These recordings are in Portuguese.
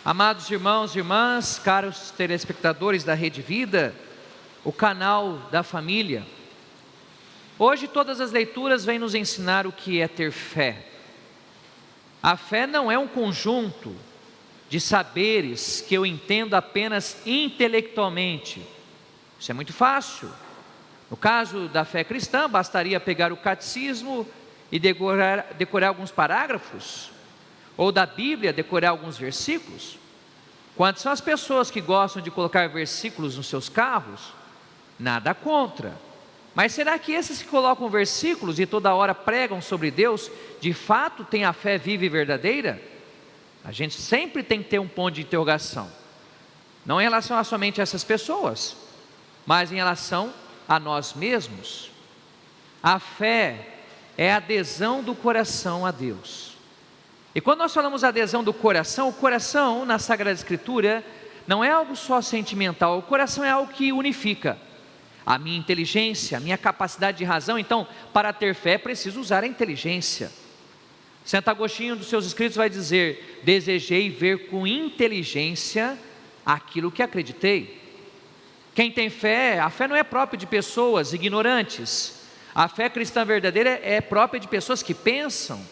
Amados irmãos e irmãs, caros telespectadores da Rede Vida, o canal da família. Hoje todas as leituras vêm nos ensinar o que é ter fé. A fé não é um conjunto de saberes que eu entendo apenas intelectualmente. Isso é muito fácil. No caso da fé cristã, bastaria pegar o catecismo e decorar alguns parágrafos, ou da Bíblia, decorar alguns versículos. Quantas são as pessoas que gostam de colocar versículos nos seus carros? Nada contra. Mas será que esses que colocam versículos e toda hora pregam sobre Deus, de fato têm a fé viva e verdadeira? A gente sempre tem que ter um ponto de interrogação. Não em relação a somente essas pessoas, mas em relação a nós mesmos. A fé é a adesão do coração a Deus. E quando nós falamos adesão do coração, o coração na Sagrada Escritura não é algo só sentimental, o coração é algo que unifica a minha inteligência, a minha capacidade de razão. Então, para ter fé é preciso usar a inteligência. Santo Agostinho, dos seus escritos, vai dizer: desejei ver com inteligência aquilo que acreditei. Quem tem fé, a fé não é própria de pessoas ignorantes. A fé cristã verdadeira é própria de pessoas que pensam,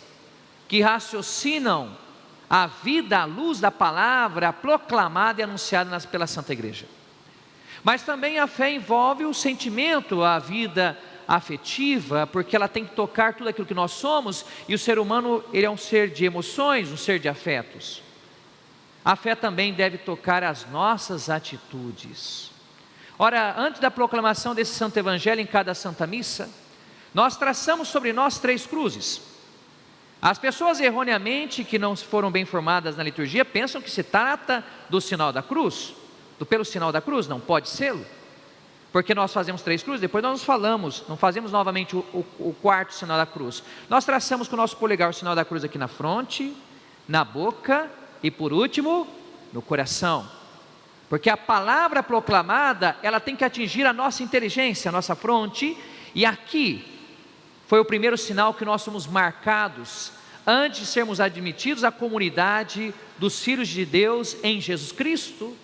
que raciocinam a vida à luz da palavra proclamada e anunciada pela Santa Igreja. Mas também a fé envolve o sentimento, a vida afetiva, porque ela tem que tocar tudo aquilo que nós somos, e o ser humano, ele é um ser de emoções, um ser de afetos. A fé também deve tocar as nossas atitudes. Ora, antes da proclamação desse Santo Evangelho em cada Santa Missa, nós traçamos sobre nós 3 cruzes. As pessoas erroneamente, que não foram bem formadas na liturgia, pensam que se trata do sinal da cruz, pelo sinal da cruz. Não pode ser, porque nós fazemos 3 cruzes, depois nós não fazemos novamente o quarto sinal da cruz. Nós traçamos com o nosso polegar o sinal da cruz aqui na fronte, na boca e por último, no coração. Porque a palavra proclamada, ela tem que atingir a nossa inteligência, a nossa fronte, e aqui foi o primeiro sinal que nós somos marcados, antes de sermos admitidos à comunidade dos filhos de Deus em Jesus Cristo.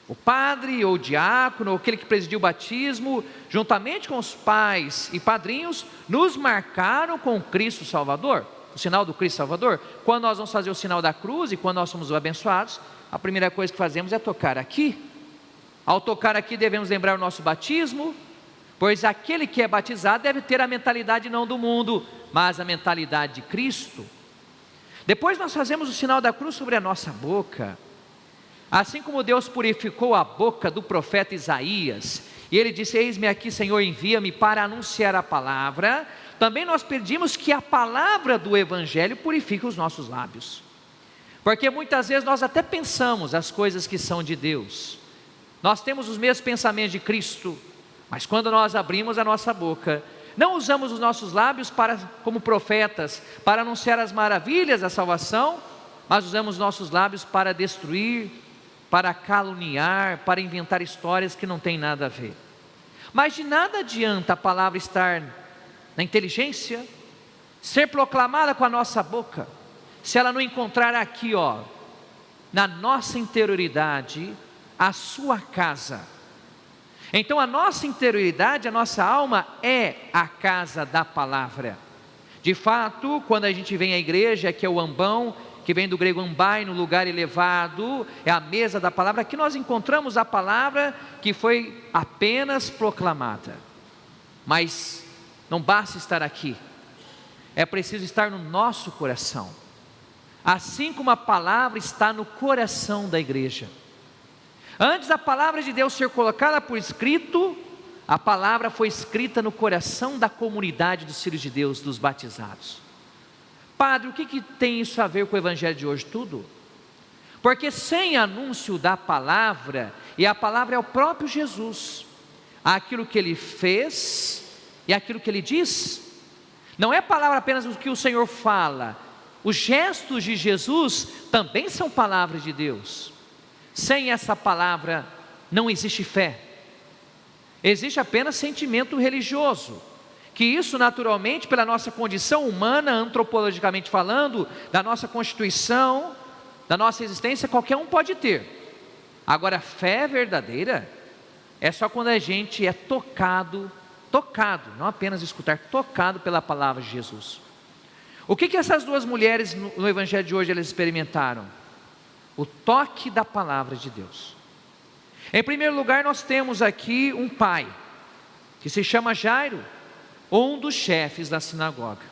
O padre ou o diácono, ou aquele que presidiu o batismo, juntamente com os pais e padrinhos, nos marcaram com Cristo Salvador, o sinal do Cristo Salvador. Quando nós vamos fazer o sinal da cruz e quando nós somos abençoados, a primeira coisa que fazemos é tocar aqui. Ao tocar aqui devemos lembrar o nosso batismo, pois aquele que é batizado deve ter a mentalidade não do mundo, mas a mentalidade de Cristo. Depois nós fazemos o sinal da cruz sobre a nossa boca. Assim como Deus purificou a boca do profeta Isaías, e ele disse: eis-me aqui, Senhor, envia-me para anunciar a palavra, também nós pedimos que a palavra do Evangelho purifique os nossos lábios. Porque muitas vezes nós até pensamos as coisas que são de Deus, nós temos os mesmos pensamentos de Cristo, mas quando nós abrimos a nossa boca, não usamos os nossos lábios como profetas, para anunciar as maravilhas da salvação, mas usamos os nossos lábios para destruir, para caluniar, para inventar histórias que não têm nada a ver. Mas de nada adianta a palavra estar na inteligência, ser proclamada com a nossa boca, se ela não encontrar aqui, na nossa interioridade, a sua casa. Então a nossa interioridade, a nossa alma é a casa da palavra. De fato, quando a gente vem à igreja, que é o ambão, que vem do grego ambai, no lugar elevado, é a mesa da palavra, aqui nós encontramos a palavra que foi apenas proclamada. Mas não basta estar aqui, é preciso estar no nosso coração, assim como a palavra está no coração da igreja. Antes da palavra de Deus ser colocada por escrito, a palavra foi escrita no coração da comunidade dos filhos de Deus, dos batizados. Padre, o que tem isso a ver com o Evangelho de hoje? Tudo. Porque sem anúncio da palavra, e a palavra é o próprio Jesus, aquilo que Ele fez e aquilo que Ele diz, não é palavra apenas o que o Senhor fala, os gestos de Jesus também são palavras de Deus. Sem essa palavra não existe fé, existe apenas sentimento religioso, que isso naturalmente, pela nossa condição humana, antropologicamente falando, da nossa constituição, da nossa existência qualquer um pode ter. Agora, fé verdadeira é só quando a gente é tocado, não apenas escutar, tocado pela palavra de Jesus. O que essas duas mulheres no evangelho de hoje elas experimentaram? O toque da palavra de Deus. Em primeiro lugar, nós temos aqui um pai, que se chama Jairo, ou um dos chefes da sinagoga.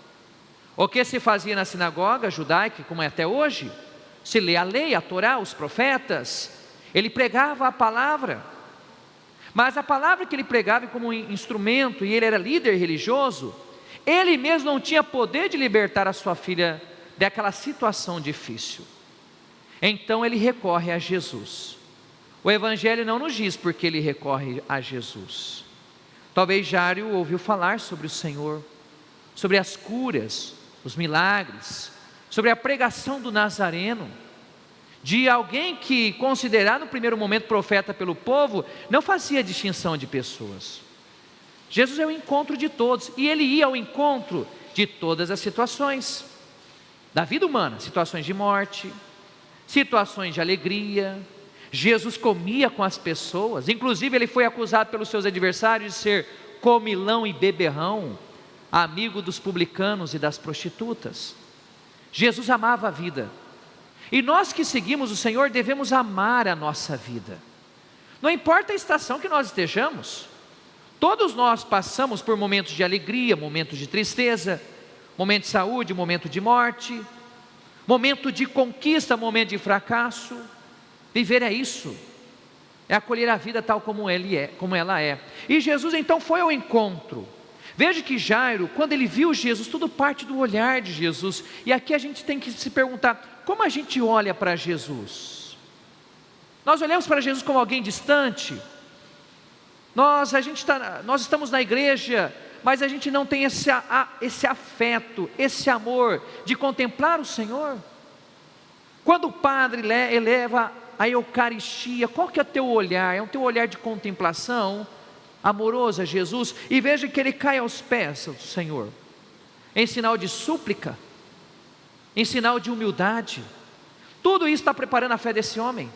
O que se fazia na sinagoga judaica, como é até hoje? Se lê a lei, a Torá, os profetas. Ele pregava a palavra, mas a palavra que ele pregava como instrumento, e ele era líder religioso, ele mesmo não tinha poder de libertar a sua filha daquela situação difícil. Então ele recorre a Jesus. O evangelho não nos diz porque ele recorre a Jesus. Talvez Jairo ouviu falar sobre o Senhor, sobre as curas, os milagres, sobre a pregação do Nazareno, de alguém que, considerado no primeiro momento profeta pelo povo, não fazia distinção de pessoas. Jesus é o encontro de todos, e ele ia ao encontro de todas as situações da vida humana, situações de morte, situações de alegria. Jesus comia com as pessoas, inclusive ele foi acusado pelos seus adversários de ser comilão e beberrão, amigo dos publicanos e das prostitutas. Jesus amava a vida, e nós que seguimos o Senhor devemos amar a nossa vida, não importa a estação que nós estejamos. Todos nós passamos por momentos de alegria, momentos de tristeza, momento de saúde, momento de morte, momento de conquista, momento de fracasso. Viver é isso, é acolher a vida tal como ela é. E Jesus então foi ao encontro. Veja que Jairo, quando ele viu Jesus, tudo parte do olhar de Jesus. E aqui a gente tem que se perguntar, como a gente olha para Jesus? Nós olhamos para Jesus como alguém distante? Nós estamos na igreja, mas a gente não tem esse afeto, esse amor de contemplar o Senhor. Quando o padre eleva a Eucaristia, qual que é o teu olhar? É o teu olhar de contemplação, amoroso a Jesus? E veja que ele cai aos pés do Senhor, em sinal de súplica, em sinal de humildade. Tudo isso está preparando a fé desse homem.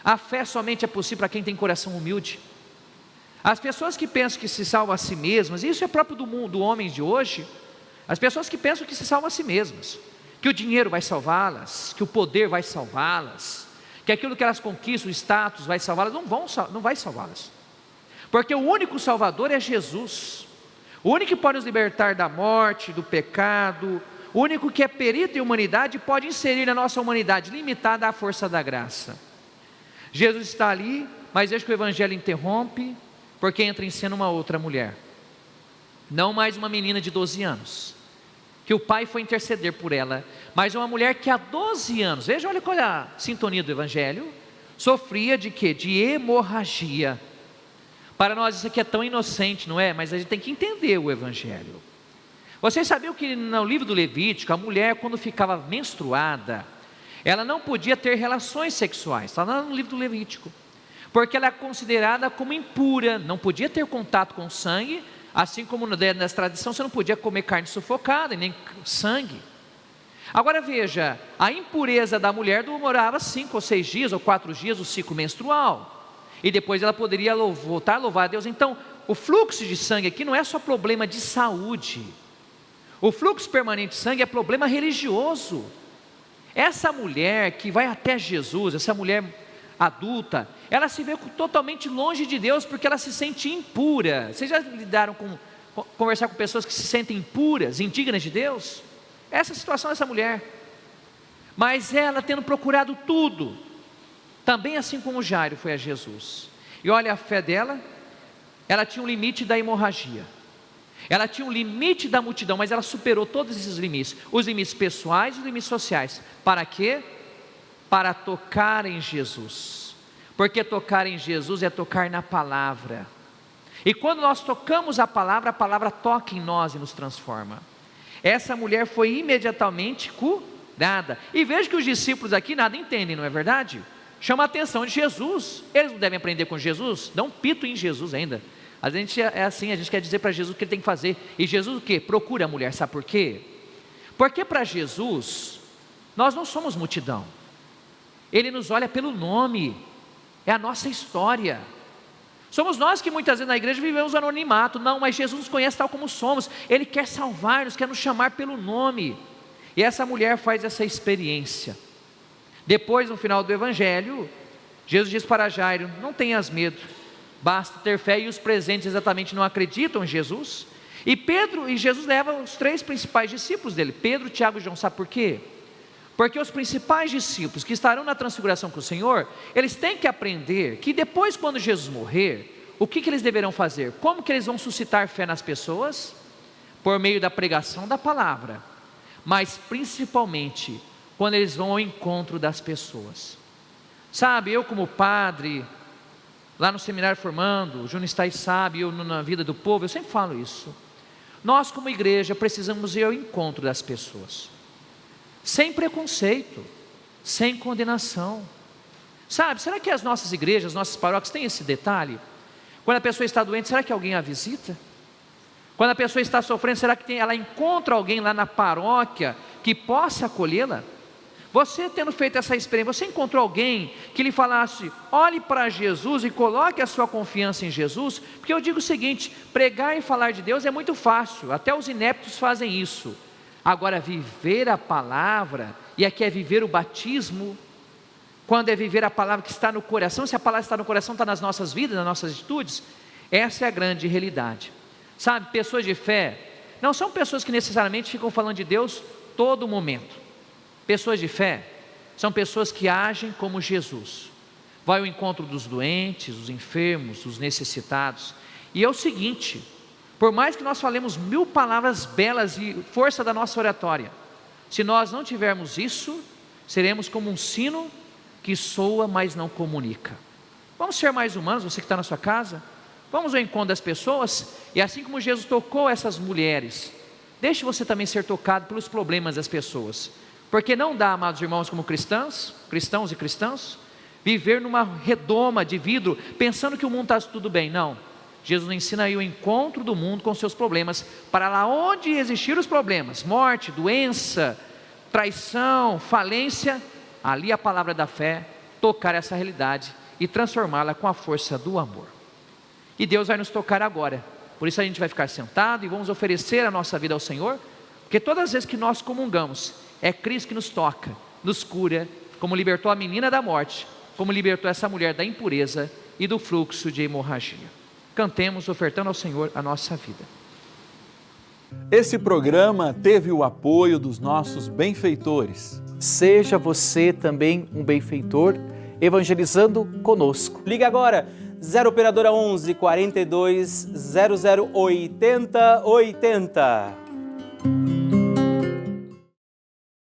A fé somente é possível para quem tem coração humilde. As pessoas que pensam que se salvam a si mesmas, isso é próprio do homem de hoje, as pessoas que pensam que se salvam a si mesmas, que o dinheiro vai salvá-las, que o poder vai salvá-las, que aquilo que elas conquistam, o status vai salvá-las, não vai salvá-las, porque o único Salvador é Jesus, o único que pode nos libertar da morte, do pecado, o único que é perito em humanidade, pode inserir na nossa humanidade limitada à força da graça. Jesus está ali, mas veja que o evangelho interrompe, porque entra em cena uma outra mulher, não mais uma menina de 12 anos, que o pai foi interceder por ela, mas uma mulher que há 12 anos, veja, olha qual é a sintonia do evangelho, sofria de quê? De hemorragia. Para nós isso aqui é tão inocente, não é? Mas a gente tem que entender o evangelho. Vocês sabiam que no livro do Levítico, a mulher quando ficava menstruada, ela não podia ter relações sexuais, está lá no livro do Levítico, porque ela é considerada como impura, não podia ter contato com sangue, assim como nessa tradição você não podia comer carne sufocada, nem sangue. Agora veja, a impureza da mulher demorava 5 ou 6 dias, ou 4 dias, o ciclo menstrual, e depois ela poderia voltar a louvar a Deus. Então, o fluxo de sangue aqui não é só problema de saúde, o fluxo permanente de sangue é problema religioso. Essa mulher que vai até Jesus, essa mulher adulta, ela se vê totalmente longe de Deus, porque ela se sente impura. Vocês já lidaram conversar com pessoas que se sentem impuras, indignas de Deus? Essa é a situação dessa mulher. Mas ela tendo procurado tudo, também assim como Jairo foi a Jesus, e olha a fé dela, ela tinha um limite da hemorragia, ela tinha um limite da multidão, mas ela superou todos esses limites, os limites pessoais e os limites sociais. Para quê? Para tocar em Jesus, porque tocar em Jesus é tocar na palavra, e quando nós tocamos a palavra toca em nós e nos transforma. Essa mulher foi imediatamente curada, e veja que os discípulos aqui nada entendem, não é verdade? Chama a atenção de Jesus, eles não devem aprender com Jesus, dá um pito em Jesus ainda. A gente é assim, a gente quer dizer para Jesus o que ele tem que fazer, e Jesus o quê? Procura a mulher, sabe por quê? Porque para Jesus, nós não somos multidão, Ele nos olha pelo nome, é a nossa história. Somos nós que muitas vezes na igreja vivemos anonimato. Não, mas Jesus nos conhece tal como somos. Ele quer salvar-nos, quer nos chamar pelo nome. E essa mulher faz essa experiência. Depois, no final do evangelho, Jesus diz para Jairo: não tenhas medo, basta ter fé. E os presentes exatamente não acreditam em Jesus. E Pedro e Jesus levam os 3 principais discípulos dele, Pedro, Tiago e João. Sabe por quê? Porque os principais discípulos que estarão na transfiguração com o Senhor, eles têm que aprender que depois, quando Jesus morrer, o que eles deverão fazer? Como que eles vão suscitar fé nas pessoas? Por meio da pregação da palavra, mas principalmente quando eles vão ao encontro das pessoas. Sabe, eu como padre, lá no seminário formando, o Júnior está aí sabe, eu na vida do povo, eu sempre falo isso. Nós como igreja precisamos ir ao encontro das pessoas, sem preconceito, sem condenação. Sabe, será que as nossas igrejas, as nossas paróquias têm esse detalhe? Quando a pessoa está doente, será que alguém a visita? Quando a pessoa está sofrendo, será que ela encontra alguém lá na paróquia que possa acolhê-la? Você tendo feito essa experiência, você encontrou alguém que lhe falasse: olhe para Jesus e coloque a sua confiança em Jesus? Porque eu digo o seguinte: pregar e falar de Deus é muito fácil, até os ineptos fazem isso. Agora, viver a palavra, e aqui é viver o batismo, quando é viver a palavra que está no coração, se a palavra está no coração, está nas nossas vidas, nas nossas atitudes, essa é a grande realidade. Sabe, pessoas de fé, não são pessoas que necessariamente ficam falando de Deus todo momento. Pessoas de fé, são pessoas que agem como Jesus, vai ao encontro dos doentes, dos enfermos, dos necessitados. E é o seguinte: por mais que nós falemos 1000 palavras belas e força da nossa oratória, se nós não tivermos isso, seremos como um sino que soa, mas não comunica. Vamos ser mais humanos, você que está na sua casa, vamos ao encontro das pessoas, e assim como Jesus tocou essas mulheres, deixe você também ser tocado pelos problemas das pessoas, porque não dá, amados irmãos, como cristãos e cristãs, viver numa redoma de vidro, pensando que o mundo está tudo bem. Não, Jesus nos ensina aí o encontro do mundo com seus problemas, para lá onde existir os problemas, morte, doença, traição, falência, ali a palavra da fé, tocar essa realidade e transformá-la com a força do amor. E Deus vai nos tocar agora, por isso a gente vai ficar sentado e vamos oferecer a nossa vida ao Senhor, porque todas as vezes que nós comungamos, é Cristo que nos toca, nos cura, como libertou a menina da morte, como libertou essa mulher da impureza e do fluxo de hemorragia. Cantemos ofertando ao Senhor a nossa vida. Esse programa teve o apoio dos nossos benfeitores. Seja você também um benfeitor, evangelizando conosco. Ligue agora, 0 operadora 11 42 00 80 80.